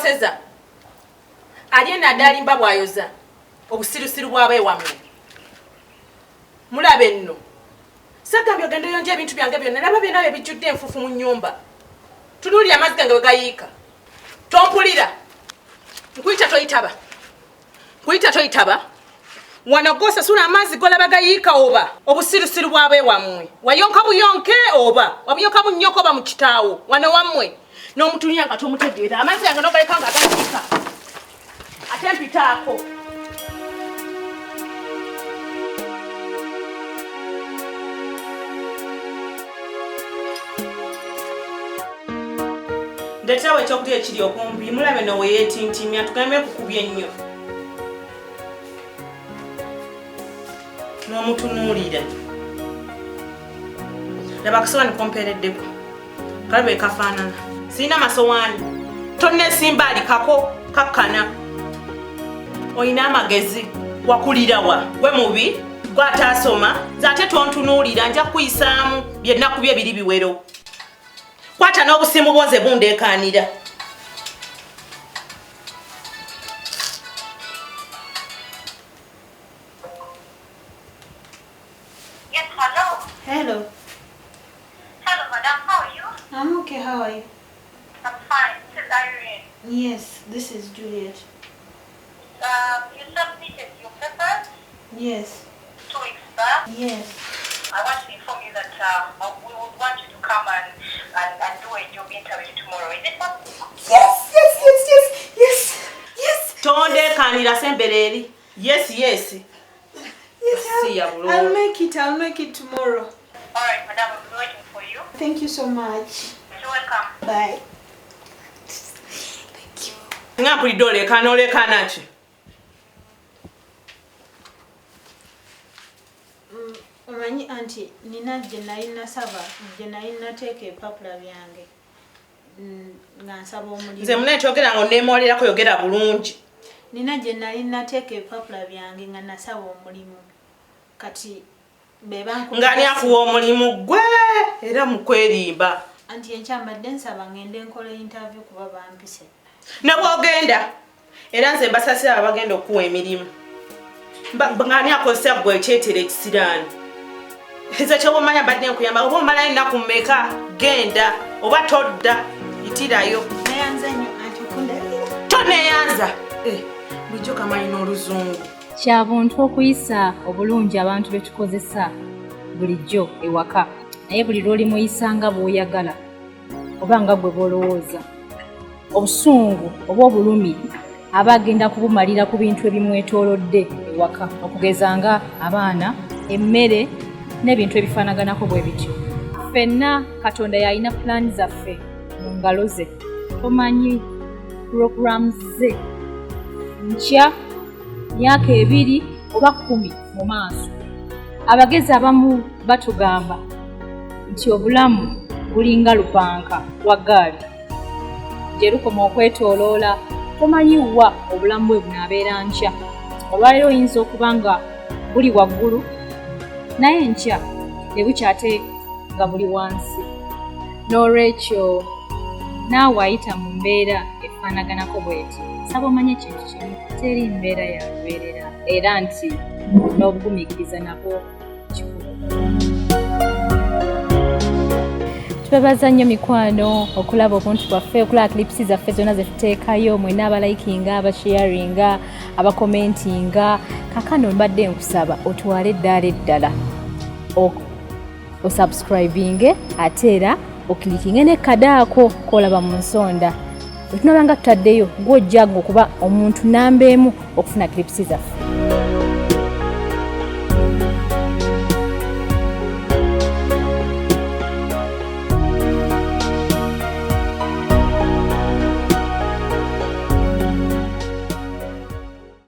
Seza aliena dalimba bwayoza obusirusiru bwabe wamwe mulabe nno sagambye ogende yonje ebintu byange byonna naba byonna bijjudde enfufu mu nnyumba tululi amazzi gange wegayiika tompulira nkuyita toyitaba wano gosasula amazzi golaba gayiika oba obusirusiru bwabe wamwe wayonka buyonke oba wabuyonka mu nnyoko oba mu kitaawo wano wamwe n'omutunya nga tumutegeera amazzi gange nogaleka nga gayiika ate mpitaako ndeetawo ekyokulya ekiri okumpi mulabe nowe yeetintimya tugambe kukubya ennyo n'omutunuulira laba akasowaani kompeereddeko kalabwe kafaanana sina masowaani tonnesimba alikako kakkana oyina amagezi wakulirawa gwe mubi gwataasoma zaate tontunuulira nja kuyisaamu byennaku bye biri biwero kwata n'obusimu bwoze bundeekaanira Yes, hello. Hello. Hello, madam. How are you? I'm okay. How are you? I'm fine. This is Irene. Yes, this is Juliet. You submitted your papers Yes. 2 weeks back. Yes. I want to inform you that we would want you to come and do a job interview tomorrow. Is it possible? Yes. tondeekaanira sembereeri yes Yes, See ya, bro. I'll make it tomorrow. All right, madam. We'll be waiting for you. Thank you so much. You're welcome. Bye. nga mpulidde oleekaana ki Omanyi anti nina gye nali nasaba gye nali nateeka ebipapula byange nga nsaba omulimu. nze muna ekyogera nga onneemoolerako yogera bulungi. Nina gye nali nateeka ebipapula byange nga nasaba omulimu kati ng'ani akuwa omulimu gwe era mu kwerimba. Anti enkyambadde nsaba ngende nkola interview kuba bampise. Ne bw'ogenda era nze mbasasira abagenda okuwa emirimu ng'ani akozesa ggwe ekyetere ekisiraani. Eze kyobomanya mbadde nkuyamba oba omalayo ennaku mmeka genda oba todda itirayo. Neyanza nnyo anti okundabira. Toneeyanza bulijjo kamanyi n'oluzungu. Kya buntu okuyisa obulungi abantu be tukozesa bulijjo ewaka naye buli lw'oli muyisa nga bw'oyagala oba nga gwe bw'olowooza obusungu oba obulumi aba agenda kubumalira ku bintu ebimwetoolodde ewaka okugeza nga abaana emmere n'ebintu ebifaanaganako bwe bityo. Ffenna Katonda yalina pulaani zaffe mu ngalo ze tomanyi puroguramu ze nkya myaka 2 oba 10 mu maaso. Abagezi abamu batugamba nti obulamu bulinga lupanka wa ggaali gye lukoma okwetooloola tomanyi wa obulamu bwe bunaabeera nkya. Olwaleero oyinza okuba nga buli waggulu naye nkya ne bukyate nga buli wansi. N'olwekyo naawe ayita mu mbeera efaanaganako bw'eti saba omanye ekintu kimu teri mbeera ya lubeerera era nti n'obugumiikiriza nabwo kikulu. Twebaza nnyo mikwano okulaba obuntu bwaffe okulaba clips zaffe zonna ze tuteekayo mwena abalikinga abasharinga abakomentinga. Kakano mbadde nkusaba otwale eddaala eddala osubscribinge ate era okilikinge ne kadaako kolaba mu nsonda tunabanga tutaddeyo ng'ojja okuba omuntu namba emu okufuna clips zaffe.